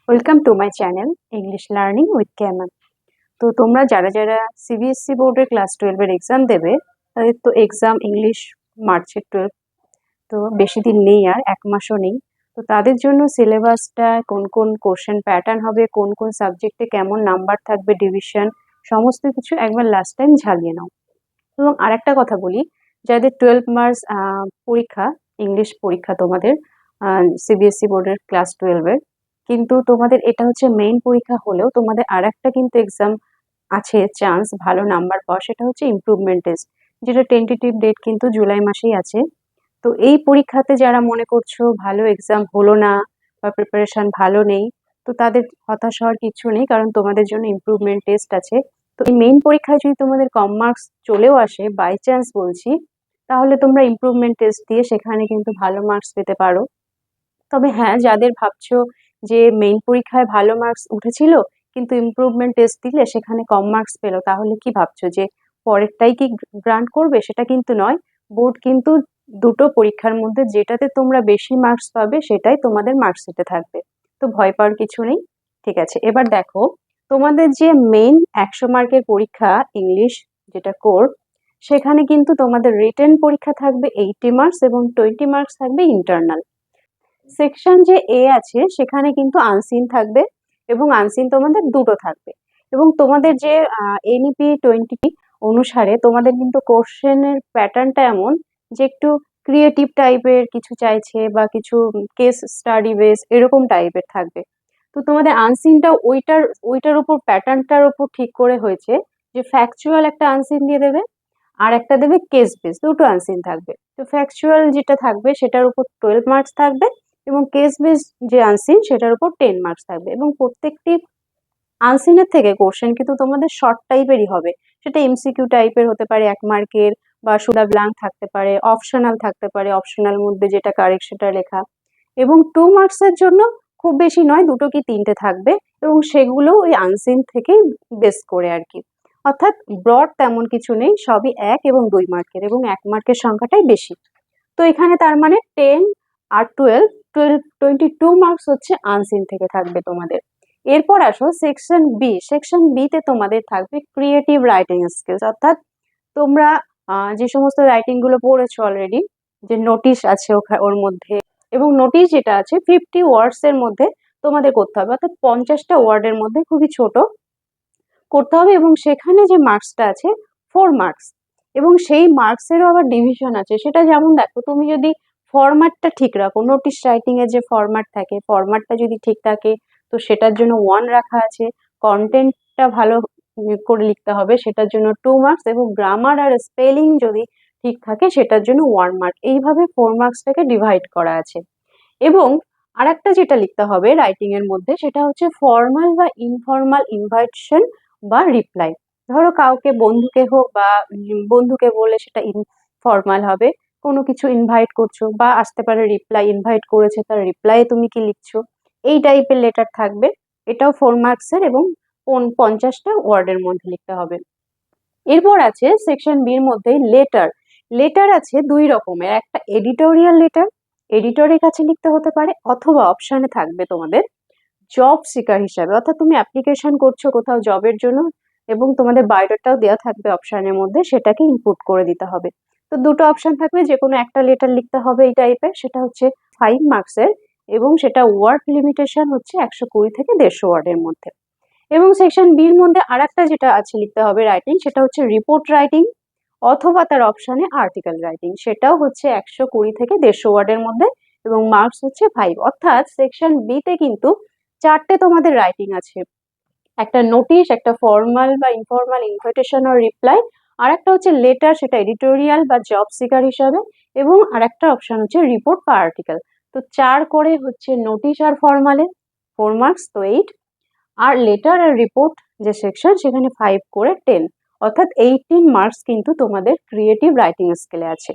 Welcome to my channel English learning with কেমন। তো তোমরা যারা যারা সিবিএসসি বোর্ডের ক্লাস 12-এর এক্সাম দেবে, তাদের তো এক্সাম ইংলিশ মার্চের 12। তো বেশি দিন নেই, আর এক মাসও নেই। তো তাদের জন্য সিলেবাসটা, কোন কোন কোশ্চেন প্যাটার্ন হবে, কোন কোন সাবজেক্টে কেমন নাম্বার থাকবে, ডিভিশন, সমস্ত কিছু একবার লাস্ট টাইম ঝালিয়ে নাও। এবং আরেকটা কথা বলি, যাদের 12 মার্কস পরীক্ষা, ইংলিশ পরীক্ষা তোমাদের সিবিএসসি বোর্ডের ক্লাস 12-এর, কিন্তু তোমাদের এটা হচ্ছে মেইন পরীক্ষা হলেও তোমাদের আরেকটা কিন্তু এক্সাম আছে, চান্স ভালো নাম্বার পাওয়া, সেটা হচ্ছে ইমপ্রুভমেন্ট টেস্ট, যেটা টেন্টেটিভ ডেট কিন্তু জুলাই মাসেই আছে। তো এই পরীক্ষাতে যারা মনে করছো ভালো এক্সাম হলো না বা প্রিপারেশন ভালো নেই, তো তাদের হতাশ হওয়ার কিছু নেই, কারণ তোমাদের জন্য ইমপ্রুভমেন্ট টেস্ট আছে। তো এই মেইন পরীক্ষায় যদি তোমাদের কম মার্কস চলেও আসে, বাই চান্স বলছি, তাহলে তোমরা ইমপ্রুভমেন্ট টেস্ট দিয়ে সেখানে কিন্তু ভালো মার্কস পেতে পারো। তবে হ্যাঁ, যাদের ভাবছো যে মেইন পরীক্ষায় ভালো মার্কস উঠেছিল কিন্তু ইমপ্রুভমেন্ট টেস্ট দিলে সেখানে কম মার্কস পেলো, তাহলে কি ভাবছো যে পরেরটাই কি গ্রান্ট করবে? সেটা কিন্তু নয়। বোর্ড কিন্তু দুটো পরীক্ষার মধ্যে যেটাতে তোমরা বেশি মার্কস পাবে সেটাই তোমাদের মার্কশিটে থাকবে। তো ভয় পাওয়ার কিছু নেই। ঠিক আছে, এবার দেখো, তোমাদের যে মেইন 100 মার্কের পরীক্ষা ইংলিশ, যেটা কোর, সেখানে কিন্তু তোমাদের রিটেন পরীক্ষা থাকবে 80 মার্কস এবং 20 মার্কস থাকবে ইন্টারনাল। সেকশন যে এ আছে সেখানে কিন্তু আনসিন থাকবে, এবং আনসিন তোমাদের দুটো থাকবে। এবং তোমাদের যে এনইপি 20 অনুসারে তোমাদের কিন্তু কোশ্চেনের প্যাটার্নটা এমন যে একটু ক্রিয়েটিভ টাইপের কিছু চাইছে, বা কিছু কেস স্টাডি বেস এরকম টাইপের থাকবে। তো তোমাদের আনসিনটা ওইটার ওইটার উপর, প্যাটার্নটার উপর ঠিক করে হয়েছে যে ফ্যাকচুয়াল একটা আনসিন দিয়ে দেবে, আর একটা দেবে কেস বেস, দুটো আনসিন থাকবে। তো ফ্যাকচুয়াল যেটা থাকবে সেটার উপর 12 মার্কস থাকবে, এবং কেস বেস যে আনসিন সেটার উপর 10 মার্কস থাকবে। এবং প্রত্যেকটি আনসিনের থেকে কোশ্চেন কিন্তু তোমাদের শর্ট টাইপেরই হবে। সেটা এমসিকিউ টাইপের হতে পারে 1 মার্কের, বা সুদা ব্ল্যাঙ্ক থাকতে পারে, অপশনাল থাকতে পারে, অপশনাল মধ্যে যেটা কারেক্ট সেটা লেখা। এবং 2 মার্কসের জন্য খুব বেশি নয়, দুটো কি তিনটে থাকবে, এবং সেগুলো ওই আনসিন থেকেই বেস করে আর কি। অর্থাৎ ব্রড তেমন কিছু নেই, সবই 1 এবং 2 মার্কের, এবং 1 মার্কের সংখ্যাটাই বেশি। তো এখানে তার মানে 10 আর 22 মার্কস হচ্ছে আনসিন থেকে থাকবে তোমাদের। এরপর আসো সেকশন বি। সেকশন বি তে তোমাদের থাকবে ক্রিয়েটিভ রাইটিং স্কিলস, অর্থাৎ তোমরা যে সমস্ত রাইটিং গুলো পড়েছো অলরেডি, যে নোটিশ আছে ওর মধ্যে, এবং নোটিশ যেটা আছে 50 ওয়ার্ডস এর মধ্যে তোমাদের করতে হবে, অর্থাৎ 50টা ওয়ার্ডের মধ্যে, খুবই ছোট করতে হবে। এবং সেখানে যে মার্কসটা আছে 4 মার্কস, এবং সেই মার্কসেরও আবার ডিভিশন আছে। সেটা যেমন দেখো, তুমি যদি ফরম্যাটটা ঠিক রাখো, নোটিশ রাইটিং এর যে ফরম্যাট থাকে, ফরম্যাটটা যদি ঠিক থাকে তো সেটার জন্য 1 রাখা আছে। কন্টেন্টটা ভালো করে লিখতে হবে, সেটার জন্য 2 মার্কস, এবং গ্রামার আর স্পেলিং যদি ঠিক থাকে সেটার জন্য 1 মার্ক। এইভাবে 4 মার্কসটাকে ডিভাইড করা আছে। এবং আরেকটা যেটা লিখতে হবে রাইটিং এর মধ্যে, সেটা হচ্ছে ফর্মাল বা ইনফর্মাল ইনভাইটেশন বা রিপ্লাই। ধরো কাউকে, বন্ধুকে হোক বা বন্ধুকে বলে সেটা ইনফর্মাল হবে, কোনো কিছু ইনভাইট করছো, বা আসতে পারে রিপ্লাই, ইনভাইট করেছে তার রিপ্লাই তুমি কি লিখছো, এই টাইপের লেটার থাকবে। এটাও 4 মার্কসের, এবং 50টা ওয়ার্ডের মধ্যে লিখতে হবে। এরপর আছে সেকশন বির মধ্যে লেটার। লেটার আছে 2 রকমের, একটা এডিটোরিয়াল লেটার, এডিটরের কাছে লিখতে হতে পারে, অথবা অপশনে থাকবে তোমাদের জব সিকার হিসাবে, অর্থাৎ তুমি অ্যাপ্লিকেশন করছো কোথাও জবের জন্য, এবং তোমাদের বায়োডাটাও দেওয়া থাকবে অপশনের মধ্যে, সেটাকে ইনপুট করে দিতে হবে। তো দুটো অপশন থাকবে, যে কোনো একটা লেটার লিখতে হবে এই টাইপের, সেটা হচ্ছে 5 মার্কসের, এবং সেটা ওয়ার্ড লিমিটেশন হচ্ছে 120 থেকে 150 ওয়ার্ডের মধ্যে। এবং সেকশন বির মধ্যে আরেকটা যেটা আছে লিখতে হবে রাইটিং, সেটা হচ্ছে রিপোর্ট রাইটিং, অথবা তার অপশনে আর্টিকেল রাইটিং, সেটাও হচ্ছে 120 থেকে 150 ওয়ার্ডের মধ্যে, এবং মার্কস হচ্ছে 5। অর্থাৎ সেকশন বি তে কিন্তু 4টে তোমাদের রাইটিং আছে, একটা নোটিশ, একটা ফর্মাল বা ইনফর্মাল ইনভিটেশন আর রিপ্লাই, আর একটা হচ্ছে লেটার, সেটা এডিটোরিয়াল বা জব সিকার হিসাবে, এবং আরেকটা অপশন হচ্ছে রিপোর্ট বা আর্টিকেল। তো 4 করে হচ্ছে নোটিশ আর ফর্মালে 4 মার্কস, তো 8। আর লেটার আর রিপোর্ট যে সেকশন, সেখানে 5 করে 10, অর্থাৎ 18 মার্কস কিন্তু তোমাদের ক্রিয়েটিভ রাইটিং স্কিলে আছে।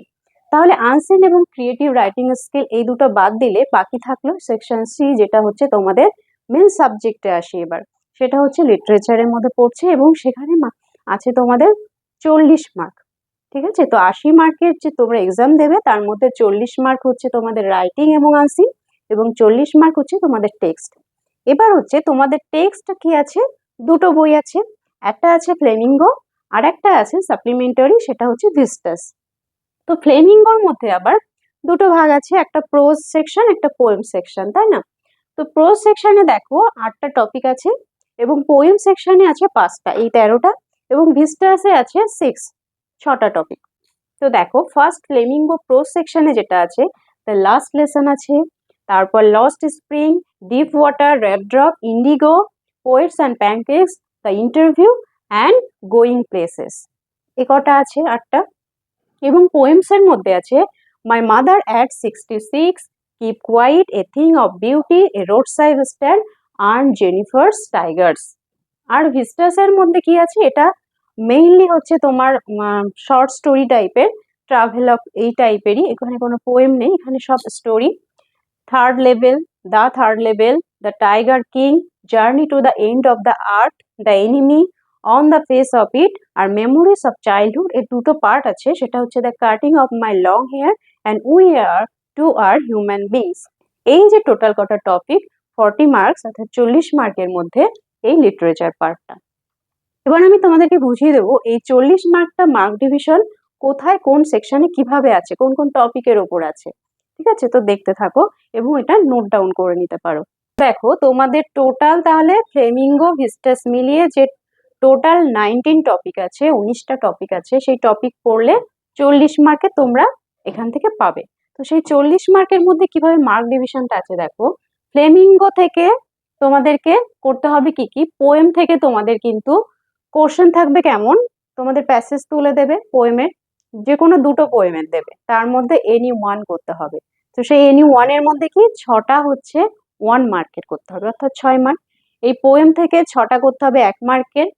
তাহলে আনসিন এবং ক্রিয়েটিভ রাইটিং স্কিল এই দুটো বাদ দিলে বাকি থাকলো সেকশন সি, যেটা হচ্ছে তোমাদের মেন সাবজেক্টে আসি এবার। সেটা হচ্ছে লিটারেচারের মধ্যে পড়ছে, এবং সেখানে আছে তোমাদের 40 মার্ক। ঠিক আছে, তো 80 মার্কের যে তোমরা এক্সাম দেবে তার মধ্যে 40 মার্ক হচ্ছে তোমাদের রাইটিং এবং আনসিন, এবং 40 মার্ক হচ্ছে তোমাদের টেক্সট। এবার হচ্ছে তোমাদের টেক্সট কি আছে, দুটো বই আছে, একটা আছে ফ্লেমিঙ্গো আর একটা আছে সাপ্লিমেন্টারি, সেটা হচ্ছে ভিস্টাস। তো ফ্লেমিঙ্গোর মধ্যে আবার দুটো ভাগ আছে, একটা প্রোজ সেকশন একটা পোয়েম সেকশন, তাই না? তো প্রোজ সেকশনে দেখো 8টা টপিক আছে এবং পোয়েম সেকশনে আছে 5টা, এই 13টা, এবং ভিস্টাসে আছে 6টা টপিক। তো দেখো ফার্স্ট ফ্লেমিঙ্গো প্রোজ সেকশনে যেটা আছে, দ্য লাস্ট লেসন আছে, তারপর lost spring, deep water, red drop, indigo, poets and pancakes, the interview and going places, এ কটা আছে 8টা। এবং পোয়েমসের মধ্যে আছে my mother at 66, keep quiet, a thing of beauty, a roadside stand, আর জেনিফার্স টাইগার্স। আর ভিস্টাসের মধ্যে কি আছে, এটা মেইনলি হচ্ছে তোমার শর্ট স্টোরি টাইপের, ট্রাভেল অফ এই টাইপেরই, এখানে কোনো পোয়েম নেই, এখানে সব story. Third level, the tiger king, journey to the end of the earth, the enemy, on the face of it, আর মেমোরিজ অফ চাইল্ডহুড, এর দুটো পার্ট আছে, সেটা হচ্ছে the cutting of my long hair and we are two are human beings. এই যে total কটা topic, 40 marks অর্থাৎ 40 মার্কের মধ্যে এই লিটারেচার পার্টটা। এবার আমি তোমাদেরকে বুঝিয়ে দেবো এই 40 মার্কটা মার্ক ডিভিশন কোথায় কোন সেকশনে কিভাবে আছে, কোন কোন টপিকের ওপর আছে। ঠিক আছে, তো দেখতে থাকো এবং এটা নোট ডাউন করে নিতে পারো। দেখো তোমাদের টোটাল তাহলে ফ্লেমিঙ্গো ভিস্টাস মিলিয়ে যে টোটাল 19 টপিক আছে, 19টা টপিক আছে, সেই টপিক পড়লে 40 মার্কে তোমরা এখান থেকে পাবে। তো সেই 40 মার্কের মধ্যে কিভাবে মার্ক ডিভিশনটা আছে দেখো, ফ্লেমিঙ্গো থেকে তোমাদেরকে করতে হবে কি কি, পোয়েম থেকে তোমাদের কিন্তু কোশ্চেন থাকবে কেমন, তোমাদের প্যাসেজ তুলে দেবে পোয়েমের, যে কোনো দুটো পোয়েমের দেবে, তার মধ্যে এনি ওয়ান করতে হবে। তো সেই এনি ওয়ানের মধ্যে কি 6টা হচ্ছে 1 মার্কের করতে হবে, অর্থাৎ 6 মার্ক। এই পোয়েম থেকে 6টা করতে হবে 1 মার্কের,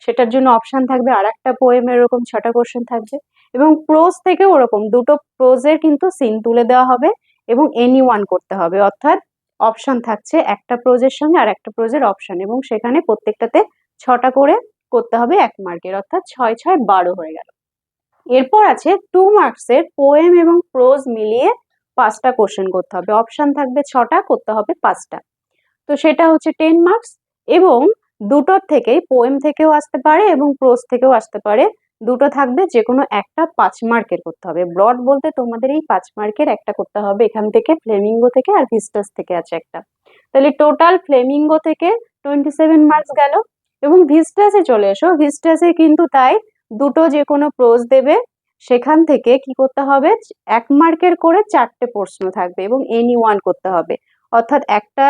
সেটার জন্য অপশন থাকবে, আর একটা পোয়েমের এরকম 6টা কোশ্চেন থাকবে। এবং প্রোজ থেকে ওরকম দুটো প্রোজের কিন্তু সিন তুলে দেওয়া হবে এবং এনি ওয়ান করতে হবে, অর্থাৎ অপশন থাকছে একটা প্রোজের সঙ্গে আর একটা প্রোজের অপশন, এবং সেখানে প্রত্যেকটাতে 6টা করে করতে হবে 1 মার্কের, অর্থাৎ 6 6 12 হয়ে গেল। এরপর আছে 2 মার্কসের পোয়েম এবং প্রোজ মিলিয়ে 5টা কোশ্চেন করতে হবে, অপশন থাকবে 6টা, করতে হবে 5টা। তো সেটা হচ্ছে 10 মার্কস। এবং দুটোর থেকেই, পোয়েম থেকেও আসতে পারে এবং প্রোজ থেকেও আসতে পারে, দুটো থাকবে, যে কোনো একটা 5 মার্কের করতে হবে। ব্রড বলতে তোমাদের এই 5 মার্কের একটা করতে হবে এখান থেকে, ফ্লেমিঙ্গো থেকে আর ভিস্টাস থেকে আছে একটা। তাহলে টোটাল ফ্লেমিঙ্গো থেকে 27 মার্কস গেল। এবং ভিস্টাসে চলে এসো, ভিস্টাসে কিন্তু তাই দুটো যে কোনো প্রোজ দেবে, সেখান থেকে কি করতে হবে, 1 মার্কের করে 4টে প্রশ্ন থাকবে এবং এনি ওয়ান করতে হবে, অর্থাৎ একটা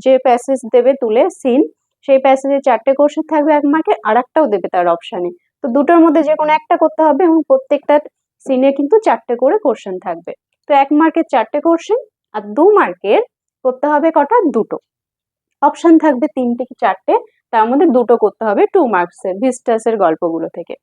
যে প্যাসেজ দেবে তুলে সিন, সেই প্যাসেজে 4টে কোশ্চেন থাকবে 1 মার্কের, আর একটাও দেবে তার অপশানে। তো দুটোর মধ্যে যে কোনো একটা করতে হবে এবং প্রত্যেকটা সিনে কিন্তু 4টে করে কোশ্চেন থাকবে। তো 1 মার্কের 4টে কোশ্চেন, আর 2 মার্কের করতে হবে কটা, দুটো। অপশন থাকবে 3টে কি 4টে, তার মধ্যে দুটো করতে হবে 2 মার্কসের ভিস্টাসের গল্পগুলো থেকে।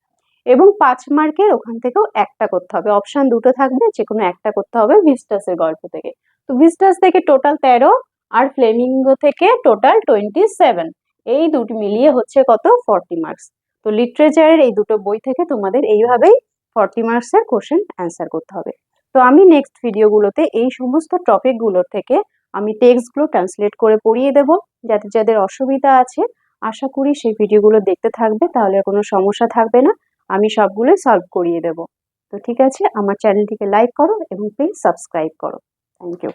এবং 5 মার্কের ওখান থেকেও একটা করতে হবে, অপশন দুটো থাকবে, যে কোনো একটা করতে হবে ভিস্টাসের গল্প থেকে। তো ভিস্টাস থেকে টোটাল 13 আর ফ্লেমিঙ্গো থেকে টোটাল 27, এই দুটো মিলিয়ে হচ্ছে কত, 40 মার্কস। তো লিটারেচারের এই দুটো বই থেকে তোমাদের এইভাবেই 40 মার্কসের কোশ্চেন অ্যান্সার করতে হবে। তো আমি নেক্সট ভিডিওগুলোতে এই সমস্ত টপিকগুলোর থেকে আমি টেক্সটগুলো ট্রান্সলেট করে পড়িয়ে দেব, যাদের যাদের অসুবিধা আছে আশা করি সেই ভিডিওগুলো দেখতে থাকবে, তাহলে কোনো সমস্যা থাকবে না, আমি সবগুলোই সলভ করিয়ে দেব। তো ঠিক আছে, আমার চ্যানেলটিকে লাইক করো এবং প্লিজ সাবস্ক্রাইব করো। Thank you.